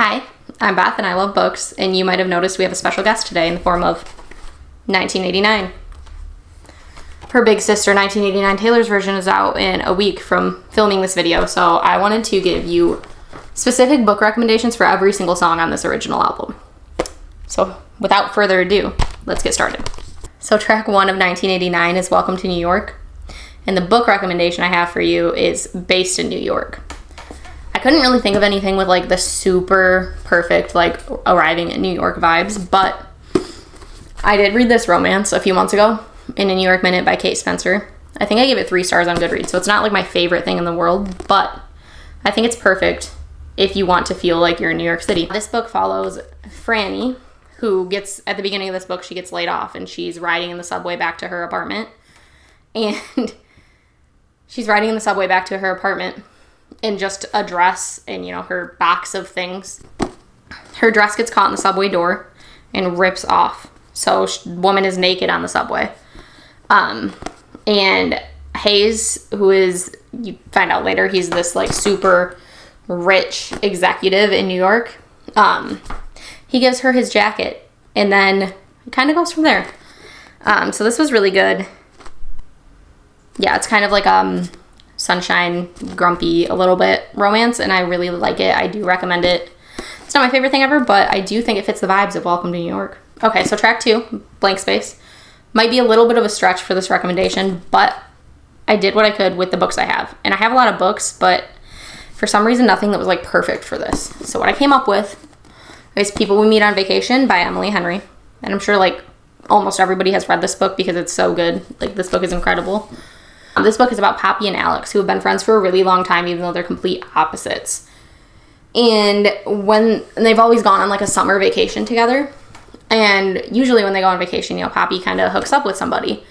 Hi, I'm Beth and I love books, and you might have noticed we have a special guest today in the form of 1989. Her big sister, 1989 Taylor's version, is out in a week from filming this video, so I wanted to give you specific book recommendations for every single song on this original album. So without further ado, let's get started. So track 1 of 1989 is Welcome to New York, and the book recommendation I have for you is based in New York. I couldn't really think of anything with like the super perfect like arriving in New York vibes, but I did read this romance a few months ago in A New York Minute by Kate Spencer. I think I gave it 3 stars on Goodreads, so it's not like my favorite thing in the world, but I think it's perfect if you want to feel like you're in New York City. This book follows Franny, who gets, at the beginning of this book, she gets laid off and she's riding in the subway back to her apartment. And she's riding in the subway back to her apartment in just a dress and, you know, her box of things. Her dress gets caught in the subway door and rips off. So woman is naked on the subway. And Hayes, who is, you find out later, he's this like super rich executive in New York. He gives her his jacket and then it kind of goes from there. So this was really good. Yeah, it's kind of like sunshine, grumpy, a little bit romance, and I really like it. I do recommend it. It's not my favorite thing ever, but I do think it fits the vibes of Welcome to New York. Okay, so track 2, Blank Space. Might be a little bit of a stretch for this recommendation, but I did what I could with the books I have. And I have a lot of books, but for some reason, nothing that was like perfect for this. So what I came up with is People We Meet on Vacation by Emily Henry. And I'm sure like almost everybody has read this book because it's so good. Like this book is incredible. This book is about Poppy and Alex, who have been friends for a really long time, even though they're complete opposites. And they've always gone on like a summer vacation together. And usually when they go on vacation, you know, Poppy kind of hooks up with somebody.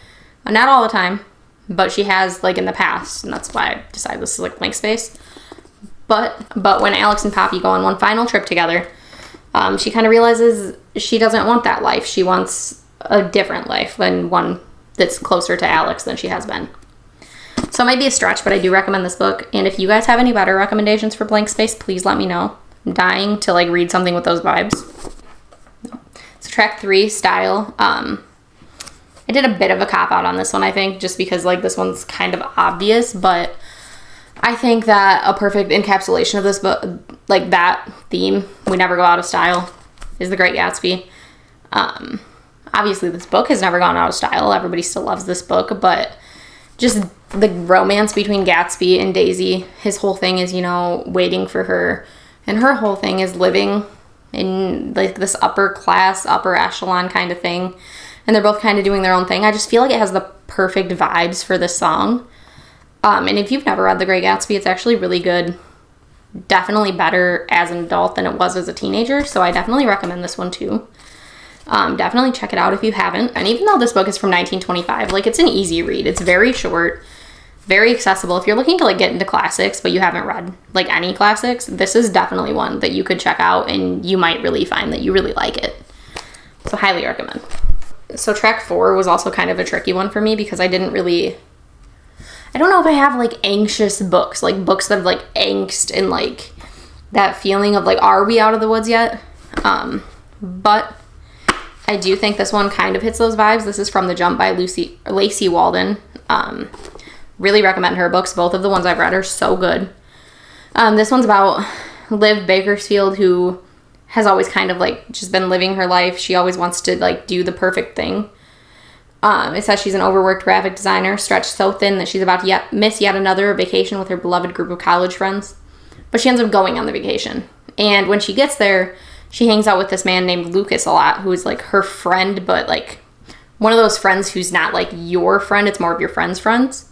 Not all the time, but she has like in the past. And that's why I decided this is like Blank Space. But when Alex and Poppy go on one final trip together, she kind of realizes she doesn't want that life. She wants a different life, and one that's closer to Alex than she has been. So it might be a stretch, but I do recommend this book. And if you guys have any better recommendations for Blank Space, please let me know. I'm dying to like read something with those vibes. So track 3, Style. I did a bit of a cop-out on this one, I think, just because like this one's kind of obvious, but I think that a perfect encapsulation of this book, like that theme, we never go out of style, is The Great Gatsby. Obviously this book has never gone out of style. Everybody still loves this book, but just the romance between Gatsby and Daisy, his whole thing is, you know, waiting for her, and her whole thing is living in like this upper class, upper echelon kind of thing, and they're both kind of doing their own thing. I just feel like it has the perfect vibes for this song. And if you've never read The Great Gatsby, it's actually really good. Definitely better as an adult than it was as a teenager, so I definitely recommend this one too. Definitely check it out if you haven't. And even though this book is from 1925, like it's an easy read. It's very short, very accessible. If you're looking to like get into classics, but you haven't read like any classics, this is definitely one that you could check out and you might really find that you really like it. So highly recommend. So track 4 was also kind of a tricky one for me because I don't know if I have like anxious books, like books that have like angst and like that feeling of like, are we out of the woods yet? But I do think this one kind of hits those vibes. This is From the Jump by Lacey Walden. Really recommend her books. Both of the ones I've read are so good. This one's about Liv Bakersfield, who has always kind of like just been living her life. She always wants to like do the perfect thing. It says she's an overworked graphic designer, stretched so thin that she's about to miss yet another vacation with her beloved group of college friends. But she ends up going on the vacation. And when she gets there, she hangs out with this man named Lucas a lot, who is like her friend, but like one of those friends who's not like your friend. It's more of your friend's friends.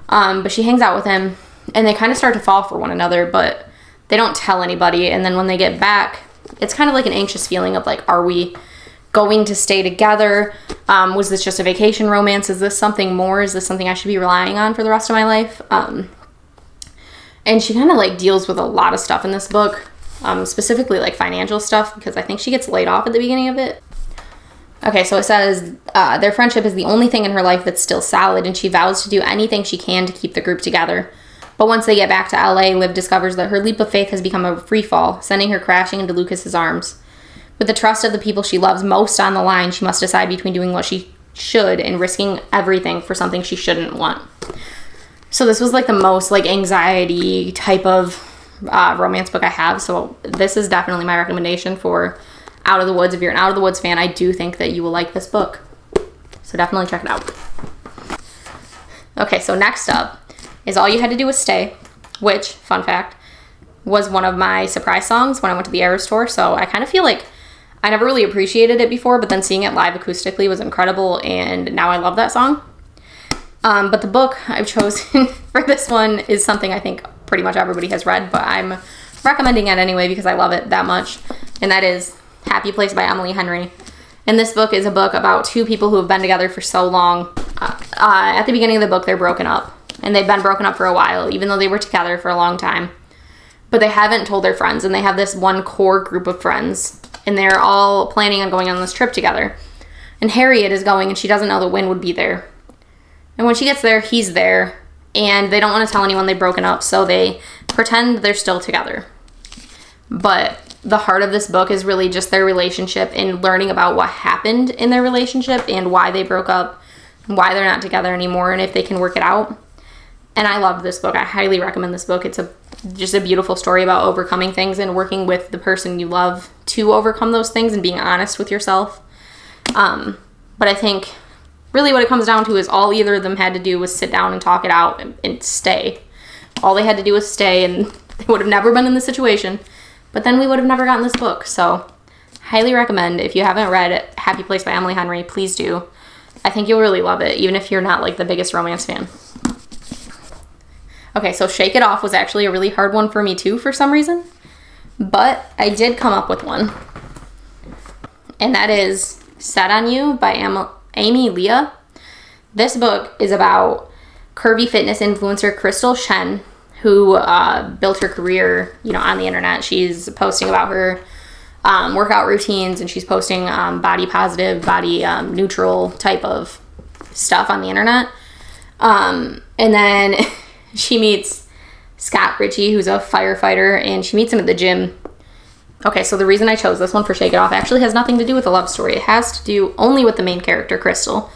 But she hangs out with him and they kind of start to fall for one another, but they don't tell anybody. And then when they get back, it's kind of like an anxious feeling of like, are we going to stay together? Was this just a vacation romance? Is this something more? Is this something I should be relying on for the rest of my life? And she kind of like deals with a lot of stuff in this book. Specifically like financial stuff, because I think she gets laid off at the beginning of it. Okay, so it says their friendship is the only thing in her life that's still solid, and she vows to do anything she can to keep the group together. But once they get back to LA, Liv discovers that her leap of faith has become a free fall, sending her crashing into Lucas's arms. With the trust of the people she loves most on the line, she must decide between doing what she should and risking everything for something she shouldn't want. So this was like the most like anxiety type of romance book I have. So this is definitely my recommendation for Out of the Woods. If you're an Out of the Woods fan, I do think that you will like this book. So definitely check it out. Okay, so next up is All You Had to Do Was Stay, which, fun fact, was one of my surprise songs when I went to the Eras tour. So I kind of feel like I never really appreciated it before, but then seeing it live acoustically was incredible, and now I love that song. But the book I've chosen for this one is something I think pretty much everybody has read, but I'm recommending it anyway because I love it that much, and that is Happy Place by Emily Henry. And this book is a book about two people who have been together for so long. At the beginning of the book, they're broken up, and they've been broken up for a while, even though they were together for a long time. But they haven't told their friends, and they have this one core group of friends, and they're all planning on going on this trip together. And Harriet is going, and she doesn't know that Wynn would be there. And when she gets there, he's there, and they don't want to tell anyone they've broken up, so they pretend they're still together. But the heart of this book is really just their relationship and learning about what happened in their relationship and why they broke up, why they're not together anymore, and if they can work it out. And I love this book. I highly recommend this book. It's just a beautiful story about overcoming things and working with the person you love to overcome those things and being honest with yourself. But I think really what it comes down to is all either of them had to do was sit down and talk it out and stay. All they had to do was stay, and they would have never been in this situation. But then we would have never gotten this book. So highly recommend. If you haven't read Happy Place by Emily Henry, please do. I think you'll really love it, even if you're not like the biggest romance fan. Okay, so Shake It Off was actually a really hard one for me too for some reason. But I did come up with one. And that is Set on You by Amy Leah. This book is about curvy fitness influencer Crystal Shen, who built her career, on the internet. She's posting about her workout routines, and she's posting body positive, body neutral type of stuff on the internet. And then she meets Scott Ritchie, who's a firefighter, and she meets him at the gym. Okay, so the reason I chose this one for Shake It Off actually has nothing to do with a love story. It has to do only with the main character, Crystal.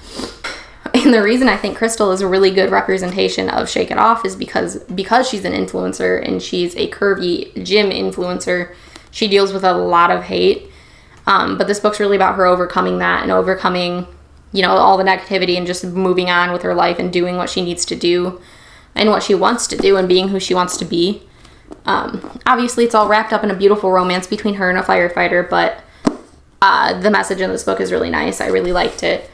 And the reason I think Crystal is a really good representation of Shake It Off is because she's an influencer and she's a curvy gym influencer. She deals with a lot of hate. But this book's really about her overcoming that and overcoming, all the negativity and just moving on with her life and doing what she needs to do and what she wants to do and being who she wants to be. Obviously, it's all wrapped up in a beautiful romance between her and a firefighter, but the message in this book is really nice. I really liked it.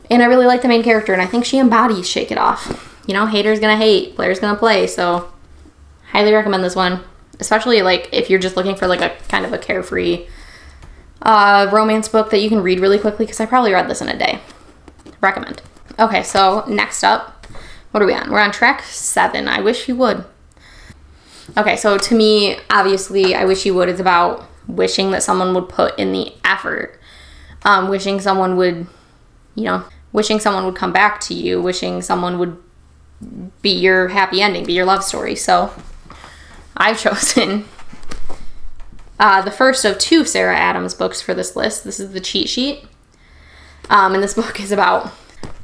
And I really like the main character, and I think she embodies Shake It Off. Haters gonna hate, players gonna play, so highly recommend this one. Especially, if you're just looking for, a kind of a carefree romance book that you can read really quickly, because I probably read this in a day. Recommend. Okay, so next up, what are we on? We're on track 7, I Wish You Would. Okay, so to me, obviously, I Wish You Would is about wishing that someone would put in the effort. Wishing someone would, wishing someone would come back to you, wishing someone would be your happy ending, be your love story. So I've chosen the first of 2 Sarah Adams books for this list. This is the cheat sheet. And this book is about,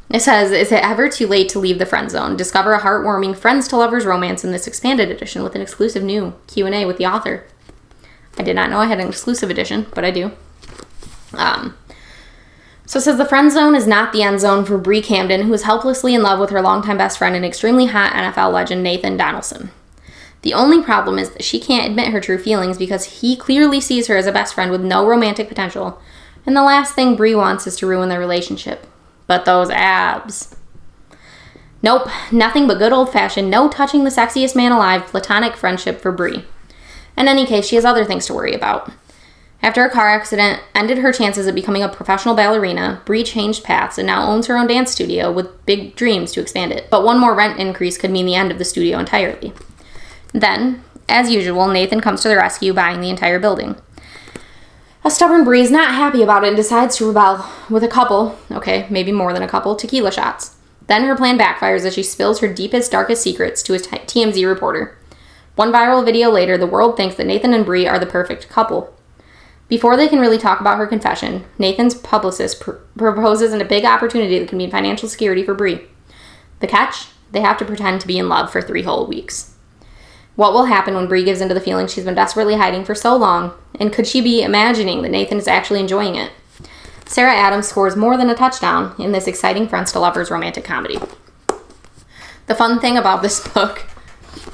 it says, is it ever too late to leave the friend zone? Discover a heartwarming friends to lovers romance in this expanded edition with an exclusive new Q&A with the author. I did not know I had an exclusive edition, but I do. So it says, the friend zone is not the end zone for Bree Camden, who is helplessly in love with her longtime best friend and extremely hot NFL legend Nathan Donaldson. The only problem is that she can't admit her true feelings because he clearly sees her as a best friend with no romantic potential, and the last thing Bree wants is to ruin their relationship. But those abs. Nope, nothing but good old-fashioned, no touching the sexiest man alive, platonic friendship for Bree. In any case, she has other things to worry about. After a car accident ended her chances of becoming a professional ballerina, Bree changed paths and now owns her own dance studio with big dreams to expand it. But one more rent increase could mean the end of the studio entirely. Then, as usual, Nathan comes to the rescue, buying the entire building. A stubborn Bree is not happy about it and decides to rebel with a couple, okay, maybe more than a couple, tequila shots. Then her plan backfires as she spills her deepest, darkest secrets to a TMZ reporter. One viral video later, the world thinks that Nathan and Bree are the perfect couple. Before they can really talk about her confession, Nathan's publicist proposes a big opportunity that can mean financial security for Bree. The catch? They have to pretend to be in love for 3 whole weeks. What will happen when Bree gives into the feeling she's been desperately hiding for so long? And could she be imagining that Nathan is actually enjoying it? Sarah Adams scores more than a touchdown in this exciting friends to lovers romantic comedy. The fun thing about this book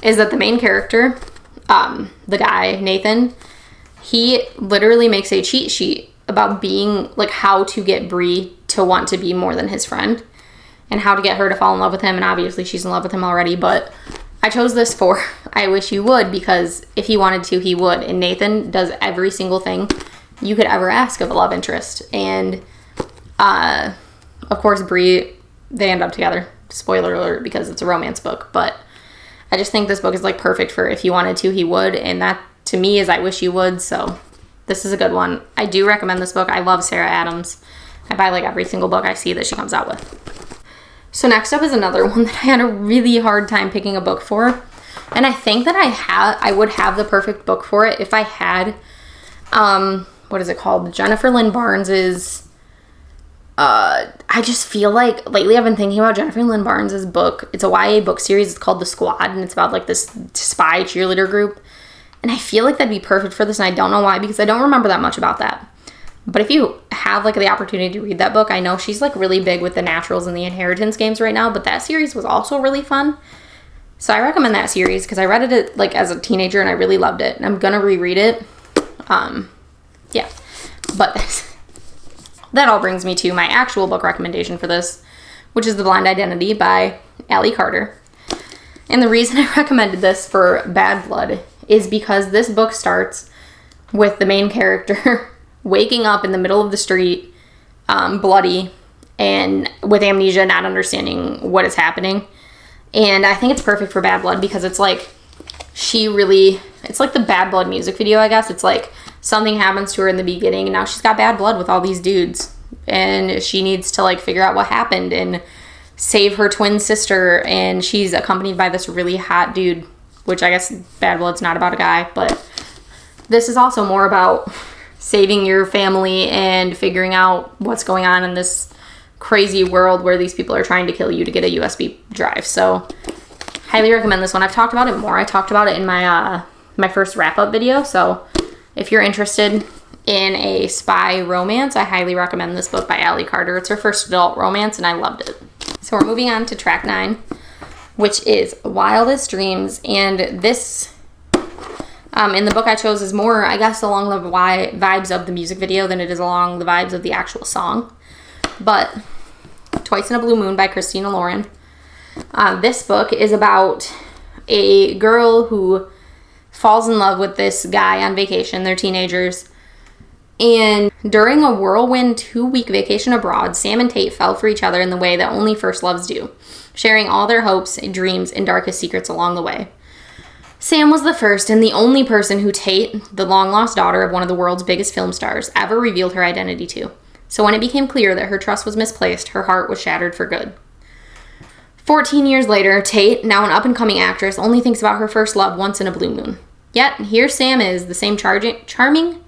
is that the main character, the guy, Nathan, he literally makes a cheat sheet about being, like, how to get Bree to want to be more than his friend and how to get her to fall in love with him. And obviously she's in love with him already, but I chose this for I Wish You Would because if he wanted to, he would. And Nathan does every single thing you could ever ask of a love interest. And, of course, Bree, they end up together. Spoiler alert, because it's a romance book. But I just think this book is, like, perfect for if he wanted to, he would. And that, to me, is I Wish You Would. So this is a good one. I do recommend this book. I love Sarah Adams. I buy, like, every single book I see that she comes out with. So next up is another one that I had a really hard time picking a book for. And I think that I would have the perfect book for it if I had, what is it called? Jennifer Lynn Barnes's, I just feel like lately I've been thinking about Jennifer Lynn Barnes's book. It's a YA book series. It's called The Squad, and it's about, like, this spy cheerleader group. And I feel like that'd be perfect for this, and I don't know why, because I don't remember that much about that. But if you have, like, the opportunity to read that book, I know she's, like, really big with the Naturals and the Inheritance games right now, but that series was also really fun. So I recommend that series because I read it, like, as a teenager, and I really loved it. And I'm gonna reread it. Yeah. But that all brings me to my actual book recommendation for this, which is The Blind Identity by Allie Carter. And the reason I recommended this for Bad Blood is because this book starts with the main character waking up in the middle of the street, bloody, and with amnesia, not understanding what is happening. And I think it's perfect for Bad Blood because it's like, it's like the Bad Blood music video, I guess. It's like something happens to her in the beginning, and now she's got bad blood with all these dudes. And she needs to, like, figure out what happened and save her twin sister. And she's accompanied by this really hot dude, which I guess Bad Blood's not about a guy, but this is also more about saving your family and figuring out what's going on in this crazy world where these people are trying to kill you to get a USB drive. So highly recommend this one. I've talked about it more. I talked about it in my my first wrap-up video. So if you're interested in a spy romance, I highly recommend this book by Allie Carter. It's her first adult romance, and I loved it. So we're moving on to track 9, which is Wildest Dreams. And this, in the book I chose, is more, I guess, along the vibes of the music video than it is along the vibes of the actual song. But Twice in a Blue Moon by Christina Lauren. This book is about a girl who falls in love with this guy on vacation. They're teenagers. And during a whirlwind 2-week vacation abroad, Sam and Tate fell for each other in the way that only first loves do, sharing all their hopes, dreams, and darkest secrets along the way. Sam was the first and the only person who Tate, the long-lost daughter of one of the world's biggest film stars, ever revealed her identity to. So when it became clear that her trust was misplaced, her heart was shattered for good. 14 years later, Tate, now an up-and-coming actress, only thinks about her first love once in a blue moon. Yet, here Sam is, the same charming,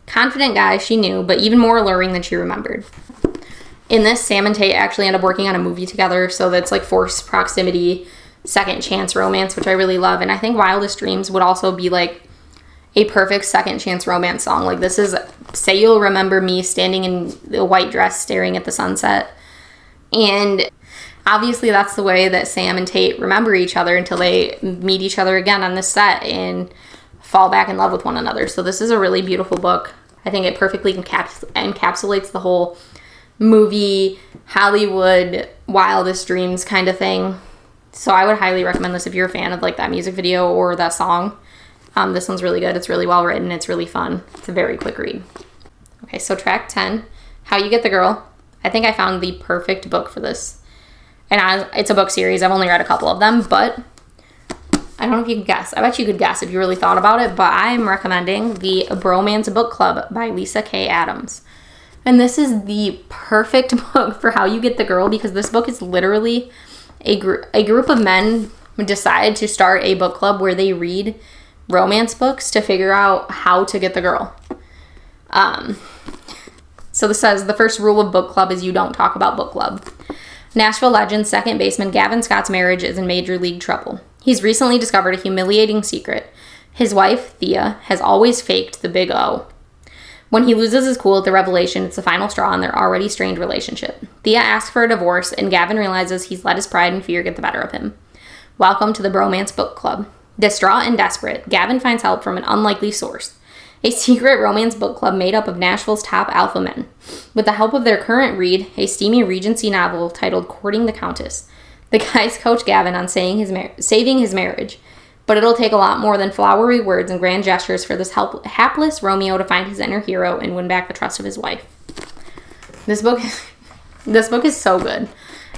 confident guy she knew, but even more alluring than she remembered. In this, Sam and Tate actually end up working on a movie together, so that's like forced proximity, second chance romance, which I really love. And I think Wildest Dreams would also be like a perfect second chance romance song. Like, this is Say You'll Remember Me standing in a white dress staring at the sunset. And obviously that's the way that Sam and Tate remember each other until they meet each other again on this set and fall back in love with one another. So this is a really beautiful book. I think it perfectly encapsulates the whole movie, Hollywood, Wildest Dreams kind of thing. So I would highly recommend this if you're a fan of like that music video or that song. This one's really good. It's really well written. It's really fun. It's a very quick read. Okay, so track 10, How You Get the Girl. I think I found the perfect book for this. And it's a book series. I've only read a couple of them, but I don't know if you can guess. I bet you could guess if you really thought about it, but I'm recommending the Bromance Book Club by Lisa K. Adams. And this is the perfect book for how you get the girl, because this book is literally a group of men decide to start a book club where they read romance books to figure out how to get the girl. So this says, the first rule of book club is you don't talk about book club. Nashville legend second baseman Gavin Scott's marriage is in major league trouble. He's recently discovered a humiliating secret. His wife, Thea, has always faked the big O. When he loses his cool at the revelation, it's the final straw in their already strained relationship. Thea asks for a divorce, and Gavin realizes he's let his pride and fear get the better of him. Welcome to the Bromance Book Club. Distraught and desperate, Gavin finds help from an unlikely source. A secret romance book club made up of Nashville's top alpha men. With the help of their current read, a steamy Regency novel titled Courting the Countess, the guys coach Gavin on saving his marriage. But it'll take a lot more than flowery words and grand gestures for this hapless Romeo to find his inner hero and win back the trust of his wife. This book is so good.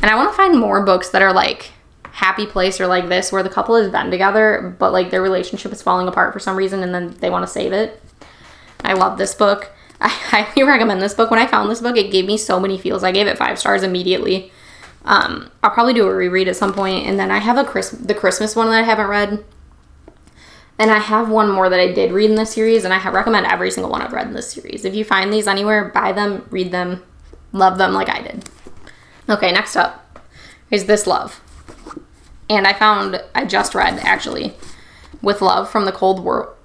And I want to find more books that are like happy place or like this, where the couple has been together, but like their relationship is falling apart for some reason and then they want to save it. I love this book. I highly recommend this book. When I found this book, it gave me so many feels. I gave it 5 stars immediately. I'll probably do a reread at some point. And then I have the Christmas one that I haven't read. And I have one more that I did read in this series, and I recommend every single one I've read in this series. If you find these anywhere, buy them, read them, love them like I did. Okay, next up is This Love. And I just read, actually, With Love from Cold World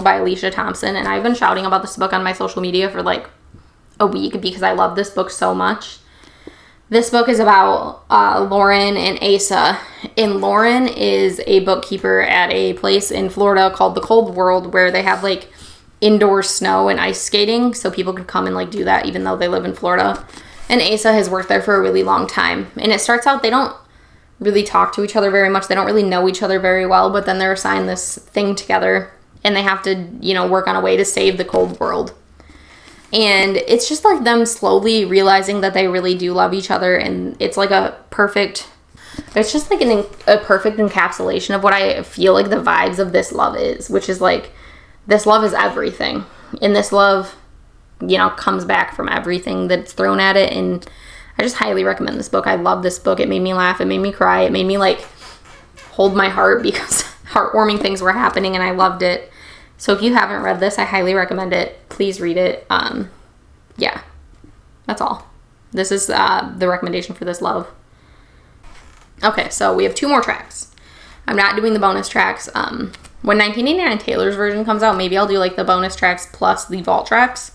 by Alicia Thompson. And I've been shouting about this book on my social media for like a week because I love this book so much. This book is about Lauren and Asa. And Lauren is a bookkeeper at a place in Florida called the Cold World, where they have like indoor snow and ice skating, so people can come and like do that even though they live in Florida. And Asa has worked there for a really long time. And it starts out, they don't really talk to each other very much. They don't really know each other very well, but then they're assigned this thing together and they have to, work on a way to save the Cold World. And it's just like them slowly realizing that they really do love each other. And it's like it's just like a perfect encapsulation of what I feel like the vibes of this love is, which is like, this love is everything. And this love, comes back from everything that's thrown at it. And I just highly recommend this book. I love this book. It made me laugh. It made me cry. It made me like hold my heart because heartwarming things were happening and I loved it. So if you haven't read this, I highly recommend it. Please read it. Yeah, that's all. This is the recommendation for This Love. Okay, so we have 2 more tracks. I'm not doing the bonus tracks. When 1989 Taylor's version comes out, maybe I'll do like the bonus tracks plus the vault tracks.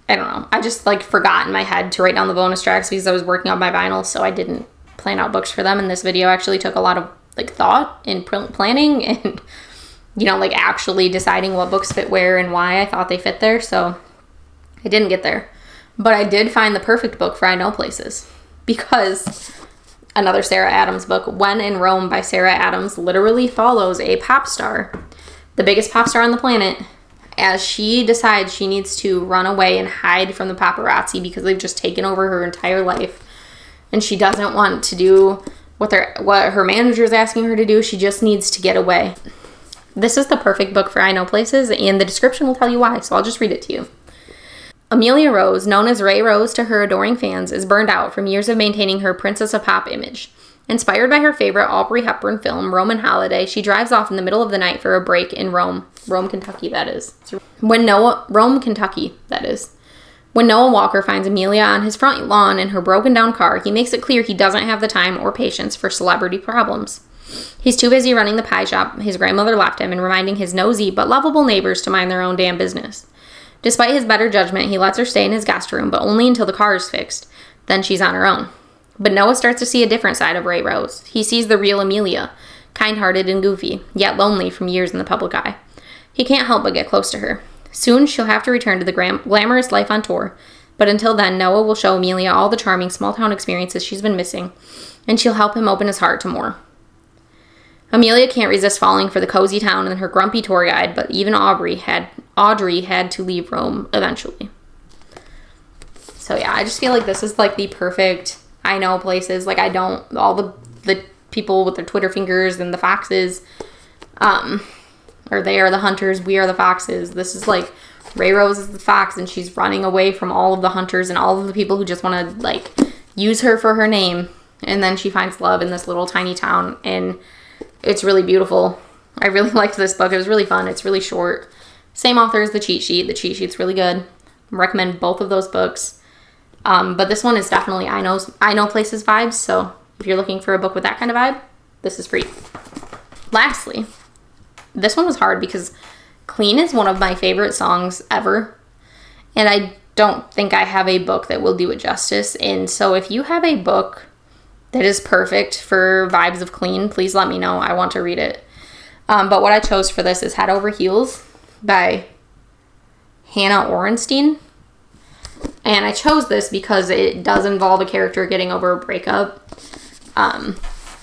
I don't know. I just like forgot in my head to write down the bonus tracks because I was working on my vinyl, so I didn't plan out books for them. And this video actually took a lot of like thought and planning and, like actually deciding what books fit where and why I thought they fit there. So I didn't get there. But I did find the perfect book for I Know Places, because another Sarah Adams book, When in Rome by Sarah Adams, literally follows a pop star, the biggest pop star on the planet, as she decides she needs to run away and hide from the paparazzi because they've just taken over her entire life. And she doesn't want to do what her manager is asking her to do. She just needs to get away. This is the perfect book for I Know Places, and the description will tell you why, so I'll just read it to you. Amelia Rose, known as Ray Rose to her adoring fans, is burned out from years of maintaining her Princess of Pop image. Inspired by her favorite Aubrey Hepburn film, Roman Holiday, she drives off in the middle of the night for a break in Rome, Kentucky, that is. Rome, Kentucky, that is. When Noah Walker finds Amelia on his front lawn in her broken-down car, he makes it clear he doesn't have the time or patience for celebrity problems. He's too busy running the pie shop his grandmother left him and reminding his nosy but lovable neighbors to mind their own damn business. Despite his better judgment, he lets her stay in his guest room, but only until the car is fixed. Then she's on her own. But Noah starts to see a different side of Ray Rose. He sees the real Amelia, kind-hearted and goofy, yet lonely from years in the public eye. He can't help but get close to her. Soon she'll have to return to the glamorous life on tour, but until then, Noah will show Amelia all the charming small-town experiences she's been missing, and she'll help him open his heart to more. Amelia can't resist falling for the cozy town and her grumpy tour guide, but even Audrey had to leave Rome eventually. So yeah, I just feel like this is like the perfect I Know Places. Like all the people with their Twitter fingers and the foxes, or they are the hunters, we are the foxes. This is like Ray Rose is the fox, and she's running away from all of the hunters and all of the people who just want to, like, use her for her name. And then she finds love in this little tiny town, and it's really beautiful. I really liked this book. It was really fun. It's really short. Same author as The Cheat Sheet. The Cheat Sheet's really good. I recommend both of those books. But this one is definitely I Know Places vibes, so if you're looking for a book with that kind of vibe, this is for you. Lastly, this one was hard because Clean is one of my favorite songs ever, and I don't think I have a book that will do it justice. And so if you have a book that is perfect for vibes of Clean, please let me know. I want to read it. But what I chose for this is Head Over Heels by Hannah Orenstein. And I chose this because it does involve a character getting over a breakup.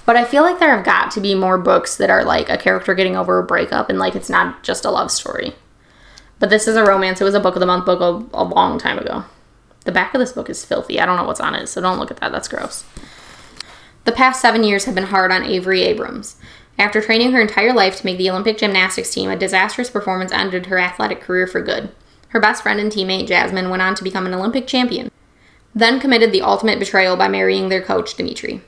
But I feel like there have got to be more books that are like a character getting over a breakup and like it's not just a love story. But this is a romance. It was a book of the month book a long time ago. The back of this book is filthy. I don't know what's on it, so don't look at that. That's gross. The past 7 years have been hard on Avery Abrams. After training her entire life to make the Olympic gymnastics team, a disastrous performance ended her athletic career for good. Her best friend and teammate, Jasmine, went on to become an Olympic champion, then committed the ultimate betrayal by marrying their coach, Dimitri.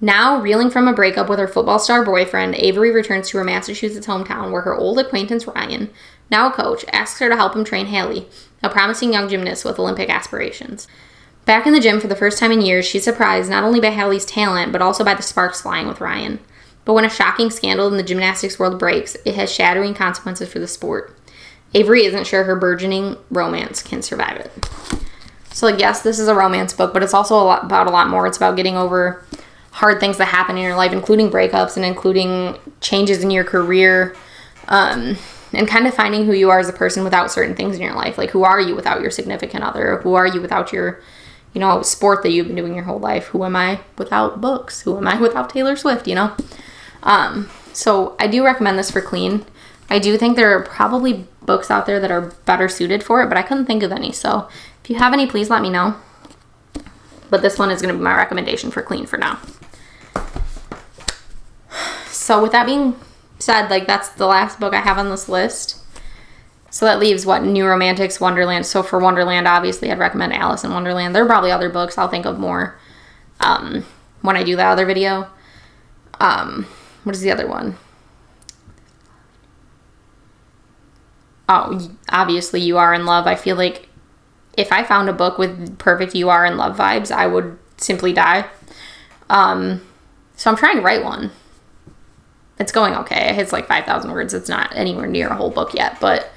Now, reeling from a breakup with her football star boyfriend, Avery returns to her Massachusetts hometown where her old acquaintance Ryan, now a coach, asks her to help him train Haley, a promising young gymnast with Olympic aspirations. Back in the gym for the first time in years, she's surprised not only by Haley's talent, but also by the sparks flying with Ryan. But when a shocking scandal in the gymnastics world breaks, it has shattering consequences for the sport. Avery isn't sure her burgeoning romance can survive it. So, like, yes, this is a romance book, but it's also about a lot more. It's about getting over hard things that happen in your life, including breakups and including changes in your career, and kind of finding who you are as a person without certain things in your life. Like, who are you without your significant other? Who are you without your, sport that you've been doing your whole life? Who am I without books? Who am I without Taylor Swift, So I do recommend this for Clean. I do think there are probably books out there that are better suited for it, but I couldn't think of any. So if you have any, please let me know. But this one is going to be my recommendation for Clean for now. So with that being said, like, that's the last book I have on this list. So that leaves, New Romantics, Wonderland. So for Wonderland, obviously, I'd recommend Alice in Wonderland. There are probably other books. I'll think of more when I do that other video. What is the other one? Oh, obviously, You Are in Love. I feel like if I found a book with perfect You Are in Love vibes, I would simply die. So I'm trying to write one. It's going okay. It's like 5,000 words. It's not anywhere near a whole book yet, but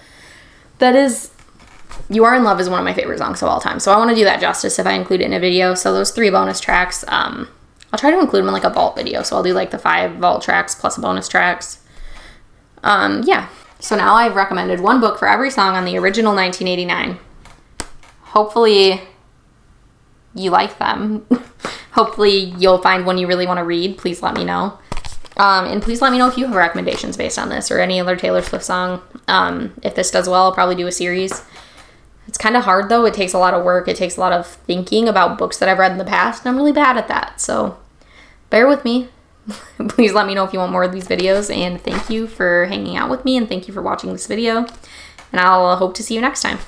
You Are in Love is one of my favorite songs of all time. So I want to do that justice if I include it in a video. So those 3 bonus tracks, I'll try to include them in like a vault video. So I'll do like the 5 vault tracks plus bonus tracks. Yeah. So now I've recommended one book for every song on the original 1989. Hopefully you like them. Hopefully you'll find one you really want to read. Please let me know. And please let me know if you have recommendations based on this or any other Taylor Swift song. If this does well, I'll probably do a series. It's kind of hard, though. It takes a lot of work. It takes a lot of thinking about books that I've read in the past, and I'm really bad at that. So bear with me. Please let me know if you want more of these videos, and thank you for hanging out with me, and thank you for watching this video, and I'll hope to see you next time.